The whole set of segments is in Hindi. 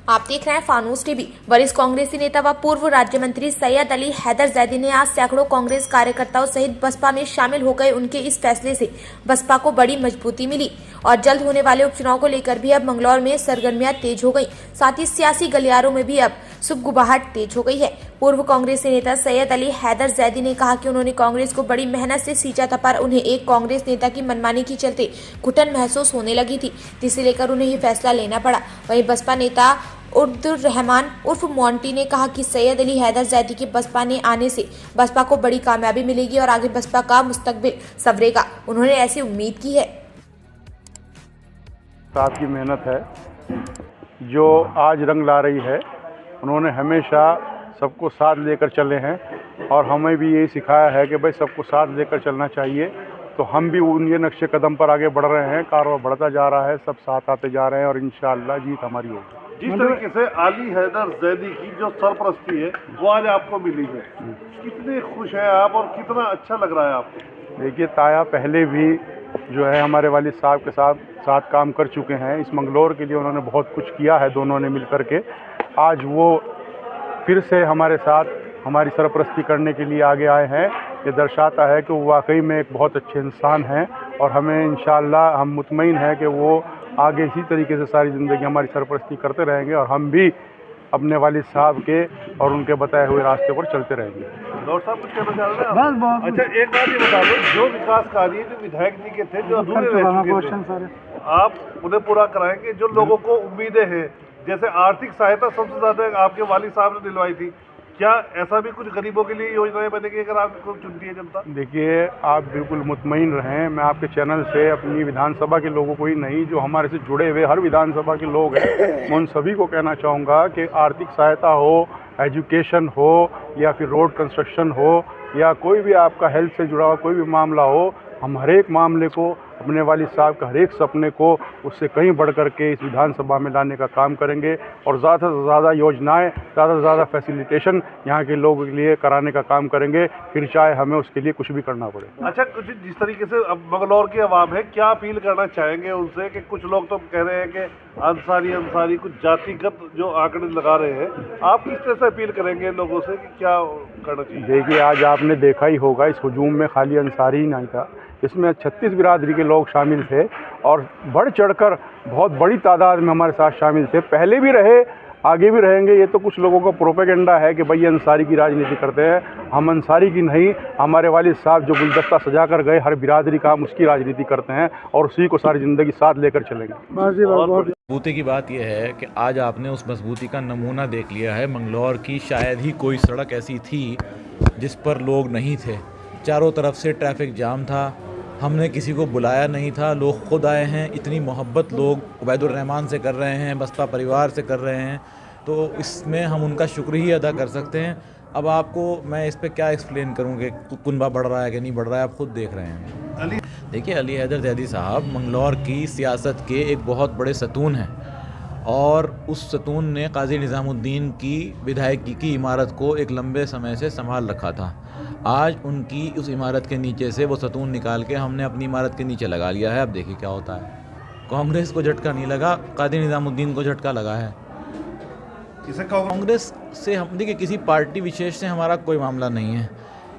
आप देख रहे हैं फानूस टीवी। वरिष्ठ कांग्रेसी नेता व पूर्व राज्य मंत्री सैयद अली हैदर जैदी ने आज सैकड़ों कांग्रेस कार्यकर्ताओं सहित बसपा में शामिल हो गए। उनके इस फैसले से बसपा को बड़ी मजबूती मिली और जल्द होने वाले उपचुनाव को लेकर भी अब मंगलौर में सरगर्मियां तेज हो गई। साथ ही सियासी गलियारों में भी अब सुगबुगाहट तेज हो गई है। पूर्व कांग्रेसी नेता सैयद अली हैदर जैदी ने कहा कि उन्होंने कांग्रेस को बड़ी मेहनत से सींचा था, पर उन्हें एक कांग्रेस नेता की मनमानी के चलते घुटन महसूस होने लगी थी, जिसे लेकर उन्हें ये फैसला लेना पड़ा। वहीं बसपा नेता उर्दुर रहमान उर्फ मोंटी ने कहा कि सैयद अली हैदर जैदी के बसपा ने आने से बसपा को बड़ी कामयाबी मिलेगी और आगे बसपा का मुस्तकबिल संवरेगा। उन्होंने ऐसी उम्मीद की है। साहब की मेहनत है जो आज रंग ला रही है। उन्होंने हमेशा सबको साथ लेकर चले हैं और हमें भी यही सिखाया है कि भाई सबको साथ लेकर चलना चाहिए। तो हम भी उनके नक्शे कदम पर आगे बढ़ रहे हैं। कारोबार बढ़ता जा रहा है, सब साथ आते जा रहे हैं और इंशाअल्लाह जीत हमारी होगी। जिस तरीके से अली हैदर जैदी की जो सरपरस्ती है वो आज आपको मिली है, कितने खुश हैं आप और कितना अच्छा लग रहा है आपको? देखिए, ताया पहले भी जो है हमारे वालिद साहब के साथ काम कर चुके हैं। इस मंगलौर के लिए उन्होंने बहुत कुछ किया है, दोनों ने मिल कर के। आज वो फिर से हमारे साथ हमारी सरपरस्ती करने के लिए आगे आए हैं। ये दर्शाता है कि वो वाकई में एक बहुत अच्छे इंसान हैं और हमें इंशाअल्लाह हम मुतमईन हैं कि वो आगे इसी तरीके से सारी ज़िंदगी हमारी सरपरस्ती करते रहेंगे और हम भी अपने वालिद साहब के और उनके बताए हुए रास्ते पर चलते रहेंगे। डॉक्टर साहब कुछ कहना चाह रहे हैं? अच्छा, एक बात ये बता दो, जो विकास कार्य जो विधायक जी के थे जो अधूरे रह चुके थे, आप उन्हें पूरा कराएंगे? जो लोगों को उम्मीदें हैं, जैसे आर्थिक सहायता सबसे ज़्यादा आपके वालिद साहब ने दिलवाई थी, क्या ऐसा भी कुछ गरीबों के लिए योजनाएं बनेगी अगर आपको चुनती है जनता? देखिए, आप बिल्कुल मुतमईन रहें। मैं आपके चैनल से अपनी विधानसभा के लोगों को ही नहीं, जो हमारे से जुड़े हुए हर विधानसभा के लोग हैं, मैं उन सभी को कहना चाहूँगा कि आर्थिक सहायता हो, एजुकेशन हो या फिर रोड कंस्ट्रक्शन हो या कोई भी आपका हेल्थ से जुड़ा हुआ कोई भी मामला हो, हम हर एक मामले को, अपने वालिद साहब का हर एक सपने को उससे कहीं बढ़ कर के इस विधानसभा में लाने का काम करेंगे और ज़्यादा से ज़्यादा योजनाएं, ज़्यादा से ज़्यादा फैसिलिटेशन यहाँ के लोगों के लिए कराने का काम करेंगे, फिर चाहे हमें उसके लिए कुछ भी करना पड़े। अच्छा, कुछ जिस तरीके से अब मंगलौर की आवाम है, क्या अपील करना चाहेंगे उनसे? कि कुछ लोग तो कह रहे हैं कि अंसारी कुछ जातिगत जो आंकड़े लगा रहे हैं, आप किस तरह से अपील करेंगे लोगों से कि क्या करना चाहिए? देखिए, आज आपने देखा ही होगा, इस हुजूम में खाली अंसारी ही नहीं था, इसमें 36 बिरादरी के लोग शामिल थे और बढ़ चढ़कर बहुत बड़ी तादाद में हमारे साथ शामिल थे। पहले भी रहे, आगे भी रहेंगे। ये तो कुछ लोगों का प्रोपेगेंडा है कि भाई ये अंसारी की राजनीति करते हैं। हम अंसारी की नहीं, हमारे वालिद साहब जो गुलदस्ता सजा कर गए हर बिरादरी का, हम उसकी राजनीति करते हैं और उसी को सारी ज़िंदगी साथ लेकर चलेंगे। मजबूती की बात यह है कि आज आपने उस मजबूती का नमूना देख लिया है। मंगलौर की शायद ही कोई सड़क ऐसी थी जिस पर लोग नहीं थे। चारों तरफ से ट्रैफिक जाम था, हमने किसी को बुलाया नहीं था, लोग खुद आए हैं। इतनी मोहब्बत लोग उबैदुर रहमान से कर रहे हैं, बसपा परिवार से कर रहे हैं, तो इसमें हम उनका शुक्र ही अदा कर सकते हैं। अब आपको मैं इस पे क्या एक्सप्लेन करूँ कि कुनबा बढ़ रहा है कि नहीं बढ़ रहा है, आप खुद देख रहे हैं। देखिए, अली हैदर जैदी साहब मंगलौर की सियासत के एक बहुत बड़े सतून हैं और उस सतून ने काजी निज़ामुद्दीन की विधायकी की इमारत को एक लंबे समय से संभाल रखा था। आज उनकी उस इमारत के नीचे से वो सतून निकाल के हमने अपनी इमारत के नीचे लगा लिया है। अब देखिए क्या होता है। कांग्रेस को झटका नहीं लगा, काजी निज़ामुद्दीन को झटका लगा है। इसे कांग्रेस से हम देखिए, किसी पार्टी विशेष से हमारा कोई मामला नहीं है।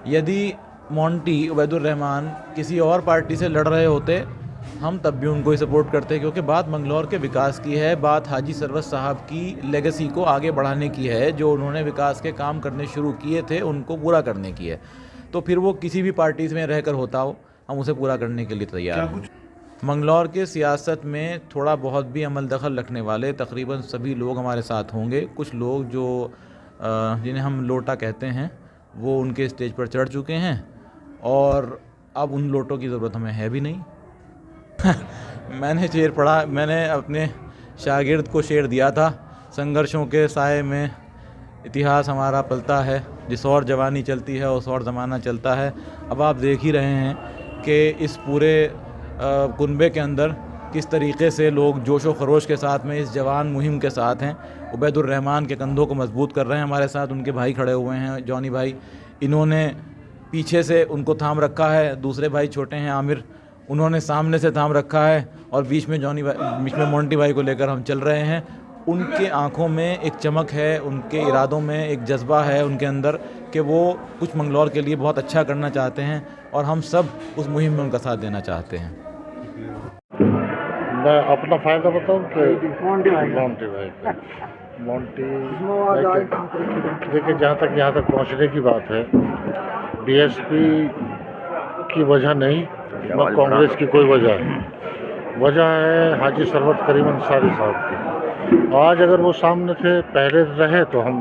यदि मोंटी उबैदुर रहमान किसी और पार्टी से लड़ रहे होते, हम तब भी उनको ही सपोर्ट करते, क्योंकि बात मंगलौर के विकास की है, बात हाजी सरवत साहब की लेगेसी को आगे बढ़ाने की है। जो उन्होंने विकास के काम करने शुरू किए थे उनको पूरा करने की है। तो फिर वो किसी भी पार्टी में रहकर होता हो, हम उसे पूरा करने के लिए तैयार हैं। मंगलौर के सियासत में थोड़ा बहुत भी अमल दखल रखने वाले तकरीबन सभी लोग हमारे साथ होंगे। कुछ लोग जो जिन्हें हम लोटा कहते हैं वो उनके स्टेज पर चढ़ चुके हैं और अब उन लोटों की ज़रूरत हमें है भी नहीं। मैंने शेर पढ़ा, मैंने अपने शागिर्द को शेर दिया था, संघर्षों के साए में इतिहास हमारा पलता है, जिस और जवानी चलती है उस और ज़माना चलता है। अब आप देख ही रहे हैं कि इस पूरे कुनबे के अंदर किस तरीके से लोग जोशो खरोश के साथ में इस जवान मुहिम के साथ हैं। उबैदुर रहमान के कंधों को मजबूत कर रहे हैं हमारे साथ, उनके भाई खड़े हुए हैं, जॉनी भाई, इन्होंने पीछे से उनको थाम रखा है। दूसरे भाई छोटे हैं आमिर, उन्होंने सामने से थाम रखा है और बीच में मोंटी भाई को लेकर हम चल रहे हैं। उनके आंखों में एक चमक है, उनके इरादों में एक जज्बा है उनके अंदर कि वो कुछ मंगलौर के लिए बहुत अच्छा करना चाहते हैं और हम सब उस मुहिम में उनका साथ देना चाहते हैं। मैं अपना फ़ायदा बताऊं कि मोंटी भाई देखिए, जहाँ तक यहाँ तक पहुँचने की बात है, बीएसपी की वजह नहीं, न कांग्रेस की कोई वजह है। वजह है हाजी सरवत करीम अंसारी साहब की। आज अगर वो सामने थे पहले रहे तो हम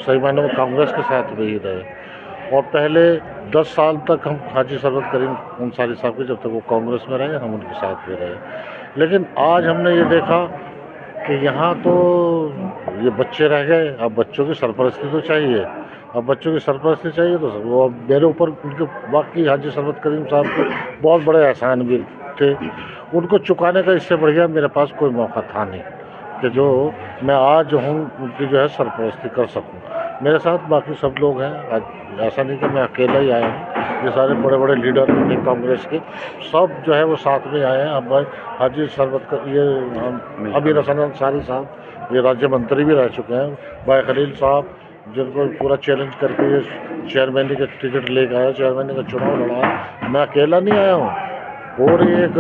सही मायने में कांग्रेस के साथ में ही रहे, और पहले 10 साल तक हम हाजी सरवत करीम अंसारी साहब के, जब तक वो कांग्रेस में रहे, हम उनके साथ में रहे। लेकिन आज हमने ये देखा कि यहाँ तो ये बच्चे रह गए, अब बच्चों की सरपरस्ती तो चाहिए। अब बच्चों की सरपरस्ती चाहिए तो वो मेरे ऊपर उनके बाकी हाजी सरवत करीम साहब के बहुत बड़े एहसान भी थे, उनको चुकाने का इससे बढ़िया मेरे पास कोई मौका था नहीं कि जो मैं आज हूँ उनकी जो है सरपरस्ती कर सकूँ। मेरे साथ बाकी सब लोग हैं, आज ऐसा नहीं कि मैं अकेला ही आया हूँ, ये सारे बड़े बड़े लीडर थे कांग्रेस के, सब जो है वो साथ में आए हैं। अब भाई हाजी सरवत का ये अमीर हसन अंसारी साहब, ये राज्य मंत्री भी रह चुके हैं, भाई खलील साहब जिनको पूरा चैलेंज करके ये चेयरमैनी का टिकट लेकर आया, चेयरमैनी का चुनाव लड़ा। मैं अकेला नहीं आया हूँ, और एक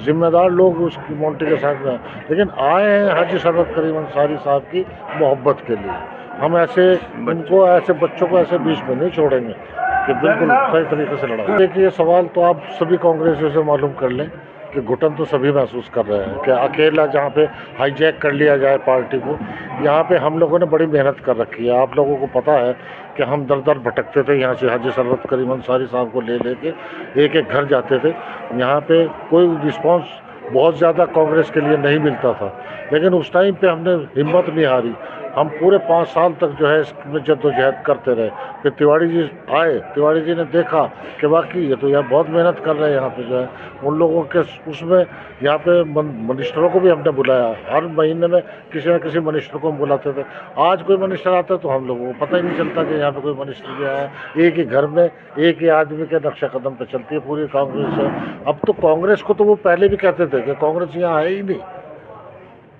जिम्मेदार लोग उसकी मोंटी के साथ में, लेकिन आए हैं हाजी सरवत करीम अंसारी साहब की मोहब्बत के लिए। हम ऐसे उनको, ऐसे बच्चों को ऐसे बीच में नहीं छोड़ेंगे कि बिल्कुल सही तरीके से लड़ा। देखिए, सवाल तो आप सभी कांग्रेसियों से मालूम कर लें कि घुटन तो सभी महसूस कर रहे हैं कि अकेला जहाँ पे हाईजैक कर लिया जाए पार्टी को। यहाँ पे हम लोगों ने बड़ी मेहनत कर रखी है, आप लोगों को पता है कि हम दर दर भटकते थे यहाँ से हाजी सरवत करीम अंसारी साहब को ले लेके एक एक घर जाते थे। यहाँ पे कोई रिस्पांस बहुत ज़्यादा कांग्रेस के लिए नहीं मिलता था, लेकिन उस टाइम पे हमने हिम्मत नहीं हारी। हम पूरे 5 साल तक जो है इसमें जद्दोजहद करते रहे। फिर तिवारी जी आए, तिवारी जी ने देखा कि वाकई ये तो यहाँ बहुत मेहनत कर रहे हैं, यहाँ पे जो है उन लोगों के उसमें यहाँ पे मिनिस्टरों को भी हमने बुलाया। हर महीने में किसी न किसी मिनिस्टर को हम बुलाते थे। आज कोई मिनिस्टर आता है तो हम लोगों को पता ही नहीं चलता कि यहाँ पे कोई मिनिस्टर भी आया। एक ही घर में एक ही आदमी के नक्शा कदम पे चलती है पूरी कांग्रेस है। अब तो कांग्रेस को तो वो पहले भी कहते थे कि कांग्रेस यहाँ है ही नहीं,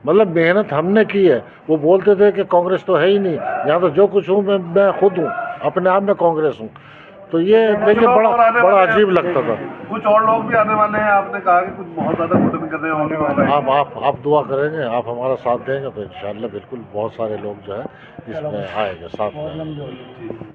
मतलब मेहनत हमने की है। वो बोलते थे कि कांग्रेस तो है ही नहीं, यहाँ तो जो कुछ हूँ मैं खुद हूँ, अपने आप में कांग्रेस हूँ। तो ये देखिए बड़ा अजीब लगता था। कुछ और लोग भी आने वाले हैं, आपने कहा कि कुछ बहुत ज़्यादा घुटन करने वाले हैं। आप दुआ करेंगे, आप हमारा साथ देंगे तो इंशाल्लाह बिल्कुल बहुत सारे लोग जो है इसमें आएंगे साथ में।